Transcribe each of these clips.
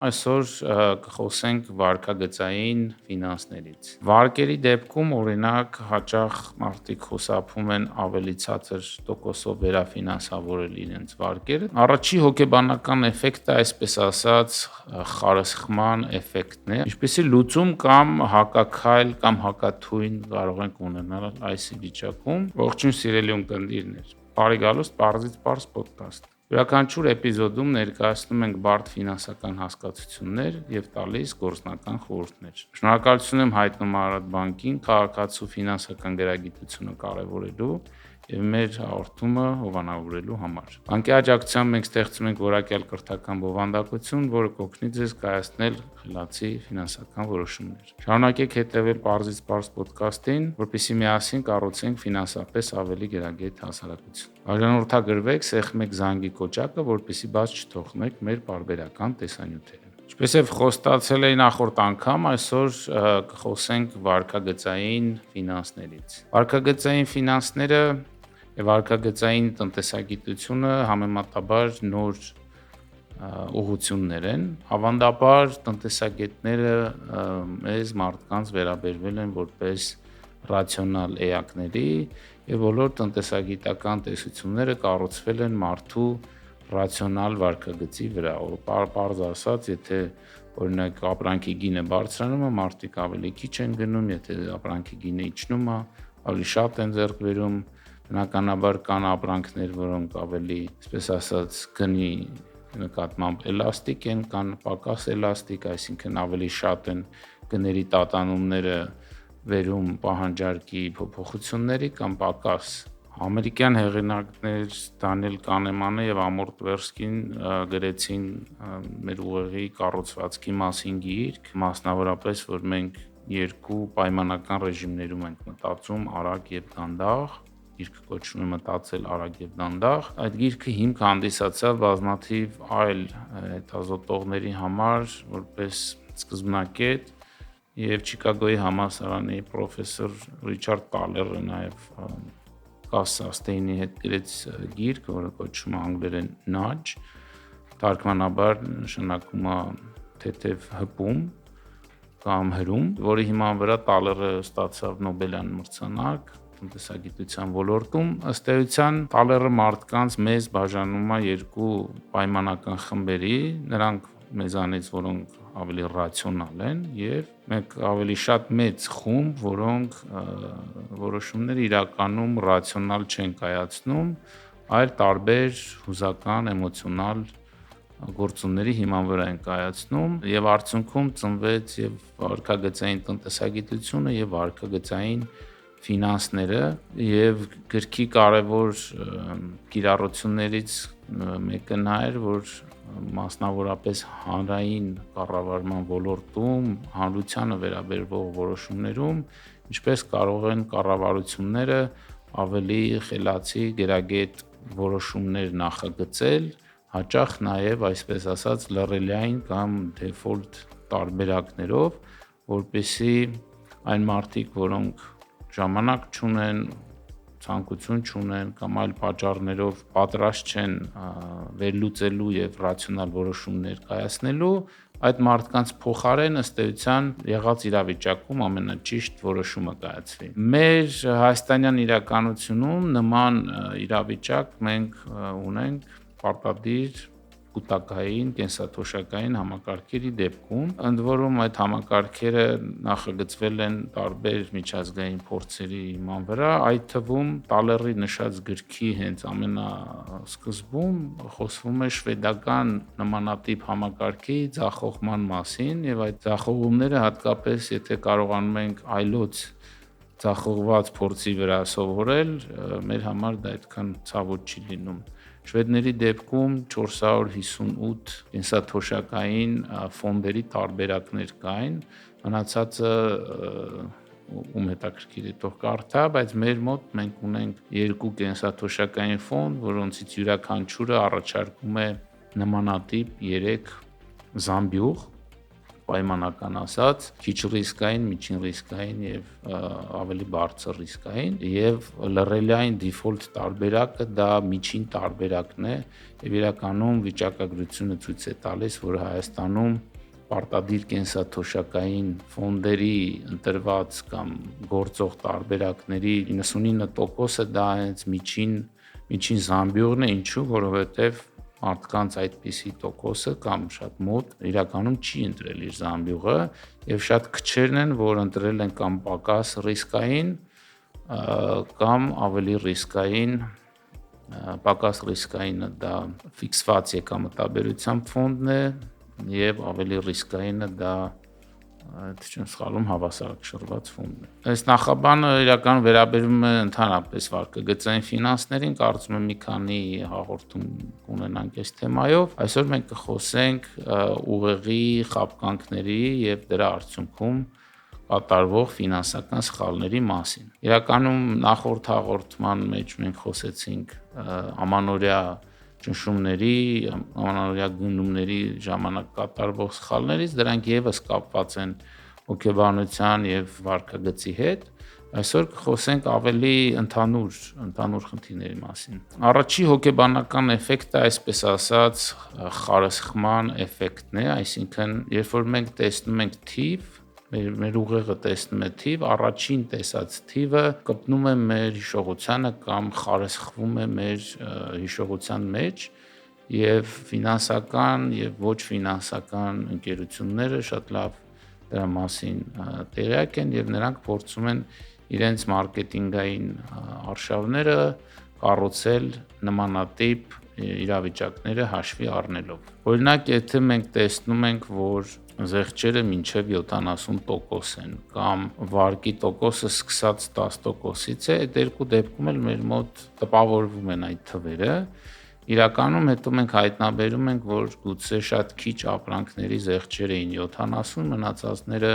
Այսօր կխոսենք վարկագծային ֆինանսներից։ Վարկերի դեպքում օրինակ հաճախ մարդիկ խուսափում են ավելի ցածր տոկոսով վերաֆինանսավորել իրենց վարկերը։ Առաջի հոգեբանական էֆեկտը, այսպես ասած, խարսխման էֆեկտն է, ինչպեսի լուծում կամ հակաքայլ կամ հակաթույն կարող ենք ունենալ այս վիճակում։ Ողջույն սիրելի ունկնդիրներ։ Բարի գալուստ Պարզից պարզ պոդքասթ։ Յուրաքանչյուր էպիզոդում ներկայացնում ենք բարդ ֆինանսական հասկացություններ եւ տալիս գործնական խորհուրդներ։ Շնորհակալություն եմ հայտնում Արարատ բանկին քաղաքացու ֆինանսական գրագիտությունը կարևորելու եւ մեր հաղորդումը հովանավորելու համար։ Բանկի աջակցությամբ մենք ստեղծում ենք որակյալ կրթական բովանդակություն, որը կօգնի ձեզ կայացնել խելացի ֆինանսական որոշումներ։ Շարունակեք հետևել Պարզից պարզ պոդքասթին, որպեսզի միասին կառուցենք ֆինանսապես ավելի գերագետ հասարակություն։ Արժանորդագրվեք, սեղմեք զանգի կոճակը, որպեսզի բաց չթողնեք մեր պարբերական տեսանյութերը։ Ինչպես եւ խոստացել էի նախորդ անգամ, այսօր կխոսենք վարկագծային ֆինանսներից։ Վարկագծային ֆինանսները եւ վարկագծային տնտեսագիտությունը համեմատաբար նոր ուղղություններ են։ Հավանաբար տնտեսագետները մեզ մարդկանց վերաբերվել են որպես ռացիոնալ էակների եւ բոլոր տնտեսագիտական տեսությունները կառուցվել են մարդու ռացիոնալ վարկագծի վրա։ Պարզ ասած, եթե օրինակ ապրանքի գինը բարձրանում է, մարդիկ ավելի քիչ են գնում, եթե ապրանքի գինը իջնում է, ավելի շատ են ձեռք բերում։ Բնականաբար կան ապրանքներ, որոնք ավելի, այսպես ասած, գնի նկատմամբ էլաստիկ են, կան պակաս էլաստիկ, այսինքն ավելի շատ են գների տատանումները վերում պահանջարկի փոփոխությունների կամ պակաս։ Ամերիկյան հեղինակներ Դանիել Կանեմանը եւ Ամորտ Տվերսկին գրեցին մեր ուղեղի կառուցվածքի մասին գիրք, մասնավորապես, որ մենք երկու պայմանական ռեժիմներում ենք մտածում՝ արագ եւ դանդաղ, գիրքը կոչվում է Մտածել արագ եւ դանդաղ։ Այդ գիրքը հիմք հանդիսացավ բազմաթիվ այլ հետազոտողների համար որպես սկզբնակետ եւ Չիկագոյի համալսարանի պրոֆեսոր Ռիչարդ Տալերը նաեւ Կասաստեյնի հետ գրեց գիրք, որը կոչվում է անգլերեն Nudge, թարգմանաբար նշանակում է թեթև հպում կամ հրում, որի հիման վրա Տալերը ստացավ Նոբելյան մրցանակ տնտեսագիտության ոլորտում։ Ըստ էության Տալերը մարդկանց մեզ բաժանում է երկու պայմանական խմբերի, նրանք մեզանից, որոնք ավելի ռացիոնալ են, եւ մեկ ավելի շատ մեծ խումբ, որոնք որոշումները իրականում ռացիոնալ չեն կայացնում, այլ տարբեր հուզական, էմոցիոնալ գործոնների հիման վրա են կայացնում եւ արդյունքում ծնվեց եւ վարկագծային տնտեսագիտությունը եւ վարկագծային ֆինանսները եւ գրքի կարևոր կիրառություններից մեկը նա էր, որ մասնավորապես հանրային կառավարման ոլորտում հանրությանը վերաբերող որոշումներում ինչպես կարող են կառավարությունները ավելի խելացի գերագետ որոշումներ նախագծել, հաճախ նաև այսպես ասած լռելային կամ դեֆոլտ տարբերակներով, որպեսզի այն մարդիկ, որոնք ժամանակ չունեն, ցանկություն չունեն կամ այլ պատճառներով պատրաստ չեն վերլուծելու եւ ռացիոնալ որոշումներ կայացնելու, այդ մարդկանց փոխարեն ըստ էության եղած իրավիճակում ամենաճիշտ որոշումը կայացվի։ Մեր հայաստանյան իրականությունում նման իրավիճակ մենք ունենք պարտադիր կൂട്ടակային, կենսաթոշակային համակարգերի դեպքում, ընդ որում այդ համակարգերը նախագծվել են տարբեր միջազգային փորձերի հիման վրա, այդ թվում Տալերի նշած գրքի հենց ամենասկզբում խոսվում է շվեդական նմանատիպ համակարգի ձախողման մասին եւ այդ ձախողումները հատկապես եթե կարողանում ենք այլոց ձախողված փորձի վրա սովորել, մեր համար դա այդքան ցավոտ չի լինում։ Շվեդների դեպքում 458 կենսաթոշակային ֆոնդերի տարբերակներ կային, մնացածը ում հետաքրքիր է թող կարդա, բայց մեր մոտ մենք ունենք երկու կենսաթոշակային ֆոնդ, որոնցից յուրաքանչյուրը առաջարկում է նմանատիպ 3 զամբյուղ, պայմանական ասած, քիչ ռիսկային, միջին ռիսկային եւ ավելի բարձր ռիսկային եւ լռելային դիֆոլտ տարբերակը դա միջին տարբերակն է եւ իրականում վիճակագրությունը ցույց է տալիս, որ Հայաստանում պարտադիր կենսաթոշակային ֆոնդերի ընտրված կամ գործող տարբերակների 99%-ը դա հենց միջին զամբյուղն է, ինչու, որովհետև մարդկանց այդպիսի տոկոսը կամ շատ մոտ իրականում չի ընտրել իր զամբյուղը եւ շատ քչերն են, որ ընտրել են կամ պակաս ռիսկային կամ ավելի ռիսկային, պակաս ռիսկայինը դա ֆիքսված եկամտաբերությամբ ֆոնդն է եւ ավելի ռիսկայինը դա չեմ սխալվում հավասարակշռված ֆոնդն է։ Այս նախաբանը իրական վերաբերում է ընդհանրապես վարկագծային ֆինանսներին, կարծում եմ մի քանի հաղորդում կունենանք այս թեմայով։ Այսօր մենք կխոսենք ուղեղի խաբկանքների եւ դրա արդյունքում կատարվող ֆինանսական սխալների մասին։ Իրականում նախորդ հաղորդման մեջ մենք խոսեցինք ամանորյա ճնշումների, ամանորյա գնումների ժամանակ կատարվող սխալներից, դրանք եւս կապված են հոգեբանության եւ վարքագծի հետ։ Այսօր կխոսենք ավելի ընդհանուր խնդիրների մասին։ Առաջի հոգեբանական էֆեկտը, այսպես ասած, խարսխման էֆեկտն է, այսինքն, երբ որ մենք տեսնում ենք թիվ, մեր ուղեղը տեսնում է թիվ, առաջին տեսած թիվը կպնում է մեր հիշողությանը կամ խարսխվում է մեր հիշողության մեջ եւ ֆինանսական եւ ոչ ֆինանսական ընկերությունները շատ լավ դրա մասին տեղյակ են եւ նրանք փորձում են իրենց մարքեթինգային արշավները կառուցել նմանատիպ իրավիճակները հաշվի առնելով։ Օրինակ, եթե մենք տեսնում ենք, որ զեղչերը մինչև 70% են կամ վարկի տոկոսը սկսած 10%-ից է, այդ երկու դեպքում էլ մեր մոտ տպավորվում են այդ թվերը։ Իրականում հետո մենք հայտնաբերում ենք, որ գուցե շատ քիչ ապրանքների զեղչեր էին 70, մնացածները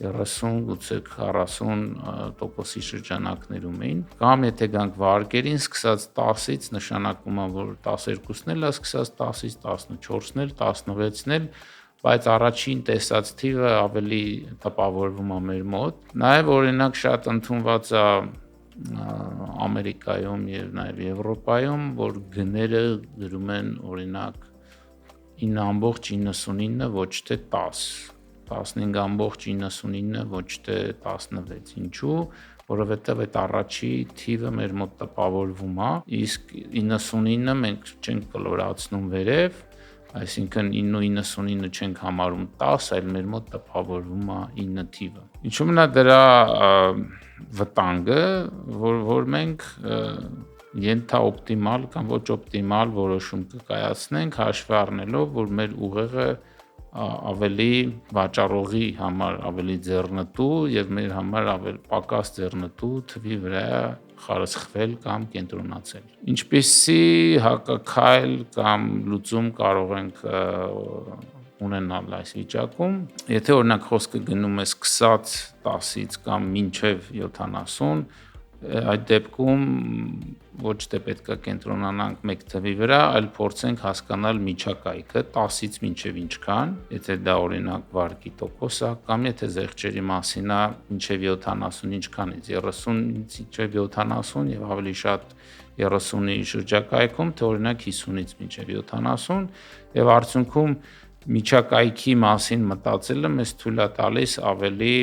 30, գուցե 40% շրջանակներում էին, կամ եթե գանք վարկերին սկսած 10-ից, նշանակում է, որ 12-ն էլ է սկսած 10-ից, 14-ն էլ, 16-ն էլ, բայց առաջին տեսած թիվը ավելի տպավորվում է մեր մոտ։ Նաև օրինակ շատ ընդունված է Ամերիկայում եւ նաև Եվրոպայում, որ գները գրում են օրինակ 9.99, ոչ թե 10, 15.99, ոչ թե 16։ Ինչու՞, որովհետև այդ առաջի թիվը մեր մոտ տպավորվում է, իսկ 99-ը մենք չենք կլորացնում վերև, այսինքն 9.99 չենք համարում 10, այլ մեր մոտ տպավորվում է 9 թիվը։ Ինչու՞մ է դրա վտանգը, որ մենք ենթաօպտիմալ կամ ոչ օպտիմալ որոշում կկայացնենք, հաշվի առնելով, որ մեր ուղեղը ավելի վաճառողի համար ավելի ձեռնտու եւ մեր համար ավելի պակաս ձեռնտու թվի վրա խարսխվել կամ կենտրոնացել։ Ինչպիսի հակաքայլ կամ լուծում կարող ենք ունենալ այս վիճակում, եթե օրինակ խոսքը գնում է սկսած 10-ից կամ մինչև 70, այդ դեպքում ոչ թե պետքա կենտրոնանանք մեկ թվի վրա, այլ փորձենք հասկանալ միջակայքը 10-ից մինչև ինչքան, եթե դա օրինակ վարկի տոկոս է, կամ եթե զեղչերի մասին է մինչև 70 ինչքանից, 30-ից մինչև 70 եւ ավելի շատ 30-ի շրջակայքում, թե օրինակ 50-ից մինչև 70 եւ արդյունքում միջակայքի մասին մտածելը մեզ թույլ է տալիս ավելի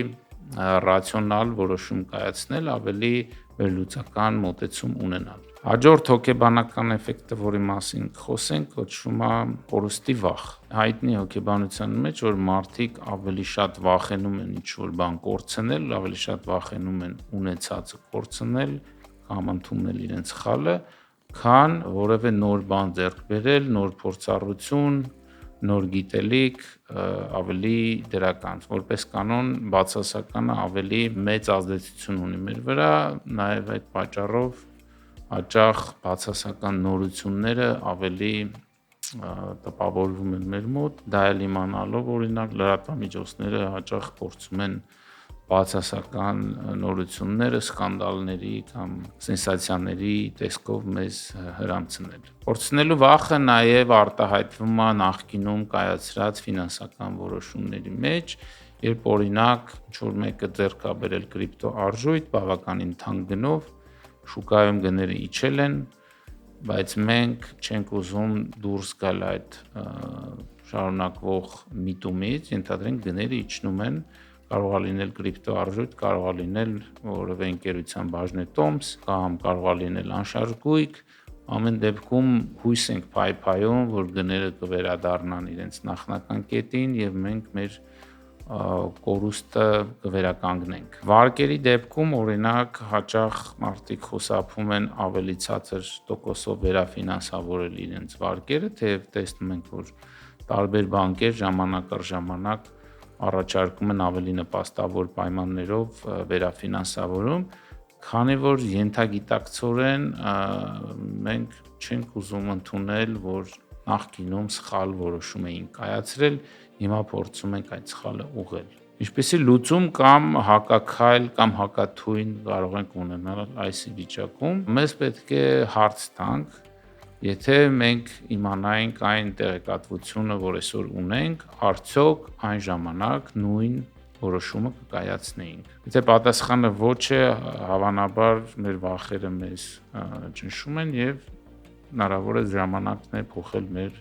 ռացիոնալ որոշում կայացնել, ավելի վերլուծական մոտեցում ունենալ։ Հաջորդ հոգեբանական էֆեկտը, որի մասին խոսենք, կոչվում է կորուստի վախ։ Հայտնի հոգեբանության մեջ, որ մարդիկ ավելի շատ վախենում են ինչ-որ բան կորցնել, ավելի շատ վախենում են ունեցածը կորցնել կամ ընդունել իրենց սխալը, քան որևէ նոր բան ձեռք բերել, նոր փորձառություն, նոր գիտելիք, ավելի դրական, որպես կանոն բացասականը ավելի մեծ ազդեցություն ունի մեր վրա, նաև այդ պատճառով հաճախ բացասական նորությունները ավելի տպավորվում են մեր մոտ, դա էլ իմանալով օրինակ լրատվամիջոցները հաճախ փորձում են բացասական նորությունները, սկանդալների կամ սենսացիաների տեսքով մեզ հրամցնել։ Փորձնելու վախը նաև արտահայտվում է նախկինում կայացրած ֆինանսական որոշումների մեջ, երբ օրինակ ինչ-որ մեկը ձեռք է բերել կրիպտո արժույթ բավականին թանկ գնով, շուկայում գները իջել են, բայց մենք չենք ուզում դուրս գալ այդ շարունակվող միտումից, ենթադրենք գները իջնում են, կարող է լինել կրիպտո արժույթ, կարող է լինել որևէ ընկերության բաժնետոմս, կամ կարող է լինել անշարժ գույք, ամեն դեպքում հույս ենք փայփայում, որ գները կվերադառնան իրենց նախնական կետին եւ մենք մեր կորուստը կվերականգնենք։ Վարկերի դեպքում օրինակ հաճախ մարդիկ խուսափում են ավելի ցածր տոկոսով վերաֆինանսավորել իրենց վարկերը, թեև տեսնում ենք, որ տարբեր բանկեր ժամանակ առ ժամանակ առաջարկում են ավելի նպաստավոր պայմաններով վերաֆինանսավորում, քանի որ ենթագիտակցորեն մենք չենք ուզում ընդունել, որ նախկինում սխալ որոշում էինք կայացրել, հիմա փորձում ենք այդ սխալը ուղղել։ Ինչպիսի լուծում կամ հակաքայլ կամ հակաթույն կարող ենք ունենալ այս վիճակում։ Մեզ պետք է հարց տանք, եթե մենք իմանայինք այն տեղեկատվությունը, որ այսօր ունենք, արդյոք այն ժամանակ նույն որոշումը կկայացնեինք։ Եթե պատասխանը ոչ է, հավանաբար մեր վախերը մեզ ճնշում են եւ հնարավոր է ժամանակն է փոխել մեր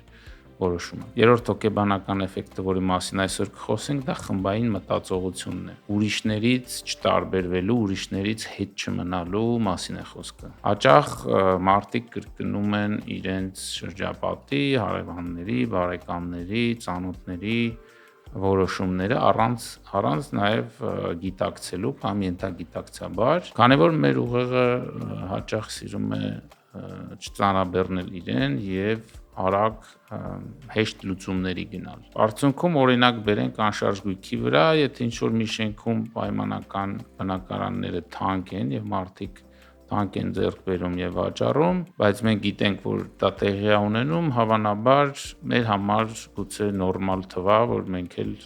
որոշումը։ Երրորդ հոգեբանական էֆեկտը, որի մասին այսօր կխոսենք, դա խմբային մտածողությունն է։ Ուրիշներից չտարբերվելու, ուրիշներից հետ չմնալու մասին է խոսքը։ Հաճախ մարդիկ կրկնում են իրենց շրջապատի, հարևանների, բարեկամների, ծանոթների որոշումները առանց նաև գիտակցելու կամ ենթագիտակցաբար, քանի որ մեր ուղեղը հաճախ սիրում է չծանրաբեռնել իրեն եւ արագ հեշտ լուծումների գնալ։ Արդյունքում օրինակ բերենք անշարժ գույքի վրա, եթե ինչ-որ մի շենքում պայմանական բնակարանները թանկ են եւ մարդիկ թանկ են ձեռք բերում եւ վաճառում, բայց մենք գիտենք, որ դա տեղի է ունենում, հավանաբար մեր համար գուցե նորմալ թվա, որ մենք էլ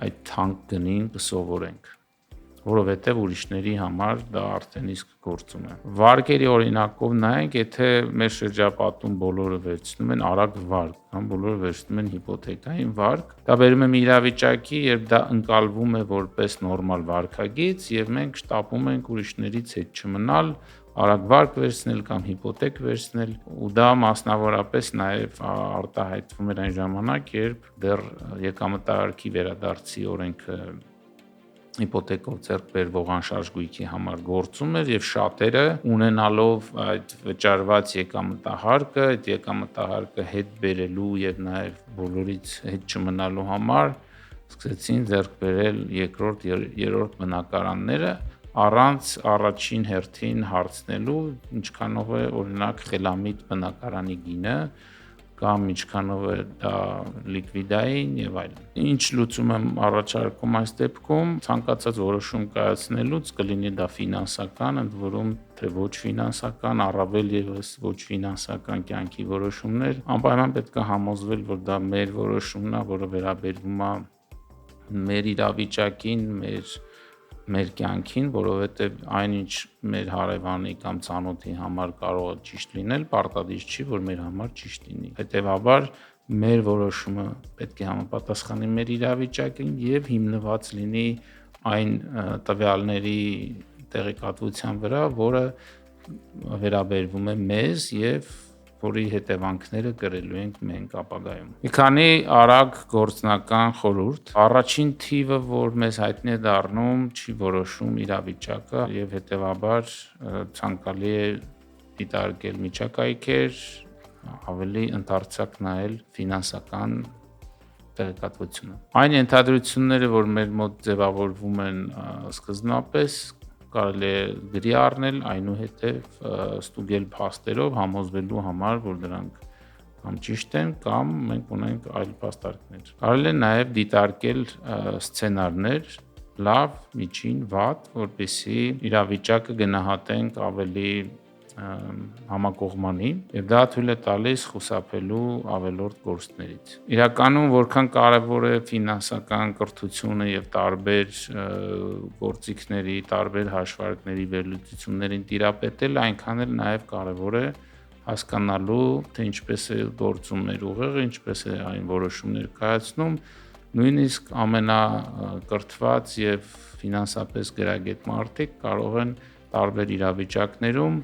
այդ թանկ գնին կսովորենք, որովհետև ուրիշների համար դա արդեն իսկ գործում է։ Վարկերի օրինակով նայենք, եթե մեր շրջապատում բոլորը վերցնում են արագ վարկ, կամ բոլորը վերցնում են հիպոթեկային վարկ, դա բերում է մի իրավիճակի, երբ դա ընկալվում է որպես նորմալ վարկագիծ եւ մենք շտապում ենք ուրիշներից հետ չմնալ, արագ վարկ վերցնել կամ հիպոթեք վերցնել, ու դա մասնավորապես նաև արտահայտվում էր այն ժամանակ, երբ դեռ եկամտահարկի վերադարձի օրենքը հիպոթեկով ձեռք բերվող անշարժ գույքի համար գործում էր եւ շատերը ունենալով այդ վճարված եկամտահարկը, այդ եկամտահարկը հետ բերելու եւ նաեւ բոլորից հետ չմնալու համար սկսեցին ձեռք բերել երկրորդ, երրորդ բնակարանները առանց առաջին հերթին հարցնելու ինչքանով է օրինակ խելամիտ բնակարանի գինը կամ ինչքանով է դա լիկվիդային եւ այլն։ Ինչ լուծում եմ առաջարկում այս դեպքում, ցանկացած որոշում կայացնելուց կլինի դա ֆինանսական, ընդ որում թե ոչ ֆինանսական, առավել եւս ոչ ֆինանսական կյանքի որոշումներ, անպայման պետք է համոզվել, որ դա մեր որոշումն է, որը վերաբերվում է մեր իրավիճակին, մեր կյանքին, որովհետև այնինչ մեր հարևանի կամ ծանոթի համար կարող է ճիշտ լինել, պարտադիր չի, որ մեր համար ճիշտ լինի։ Հետևաբար մեր որոշումը պետք է համապատասխանի մեր իրավիճակին եւ հիմնված լինի այն տվյալների տեղեկատվության վրա, որը վերաբերվում է մեզ եւ որի հետևանքները կրելու ենք մենք ապագայում։ Մի քանի արագ գործնական խորհուրդ։ Առաջին թիվը, որ մեզ հայտնի է դառնում, չի որոշում իրավիճակը եւ հետեւաբար ցանկալի է դիտարկել միջակայքեր, ավելի ընդարձակ նայել ֆինանսական տեղեկատվությունը։ Այն ենթադրությունները, որ մեր մոտ ձևավորվում են սկզբնապես, կարելի է գրի առնել, այնուհետև ստուգել փաստերով համոզվելու համար, որ դրանք կամ ճիշտ են, կամ մենք ունենք այլ փաստարկներ։ Կարելի է նաև դիտարկել սցենարներ, լավ, միջին, վատ, որպեսզի իրավիճակը գնահատենք ավելի համակողմանի եւ դա թույլ է տալիս խուսափելու ավելորդ կորստներից։ Իրականում որքան կարեւոր է ֆինանսական կրթությունը եւ տարբեր գործիքների, տարբեր հաշվարկների վերլուծություններին տիրապետել, այնքան էլ նաեւ կարեւոր է հասկանալու, թե ինչպես է գործում մեր ուղեղը, ինչպես է այն որոշումներ կայացնում, նույնիսկ ամենակրթված եւ ֆինանսապես գրագետ մարդիկ կարող են տարբեր իրավիճակներում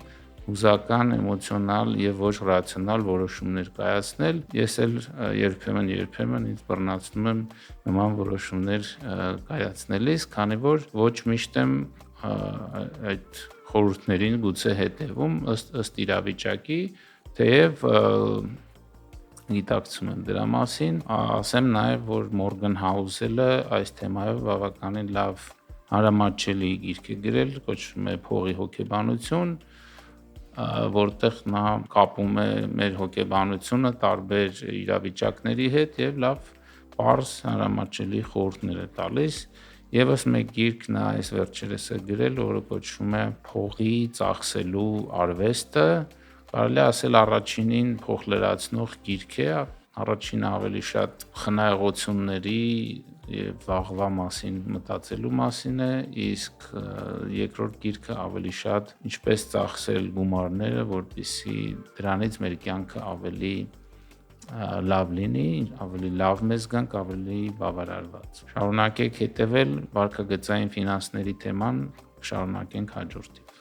հուզական, էմոցիոնալ եւ ոչ ռացիոնալ որոշումներ կայացնել։ Ես էլ երբեմն ինձ բռնացնում եմ նման որոշումներ կայացնելիս, քանի որ ոչ միշտ եմ այդ խորհուրդներին գուցե հետևում ըստ իրավիճակի, թեև գիտակցում եմ դրա մասին, ասեմ նաև, որ Մորգան Հաուսելը այս թեմայով բավականին լավ հարամատչելի գիրք է գրել, կոչվում է Փողի հոգեբանություն, որտեղ նա կապում է մեր հոգեբանությունը տարբեր իրավիճակների հետ եւ լավ պարզ հարամատչելի խորհուրդներ է տալիս։ Եվս մեկ գիրք նա այս վերջերս է գրել, որը կոչվում է Փողի ծախսելու արվեստը, կարելի է ասել առաջինին փող լրացնող գիրք է, առաջինը ավելի շատ խնայողությունների եւ վաղվա մասին մտածելու մասին է, իսկ երկրորդ գիրքը ավելի շատ ինչպես ծախսել գումարները, որպեսզի դրանից մեր կյանքը ավելի լավ լինի, ավելի լավ մեզ գանք, ավելի բավարարված։ Շարունակեք հետևել վարքագծային ֆինանսների թեման, շարունակենք հաջորդի։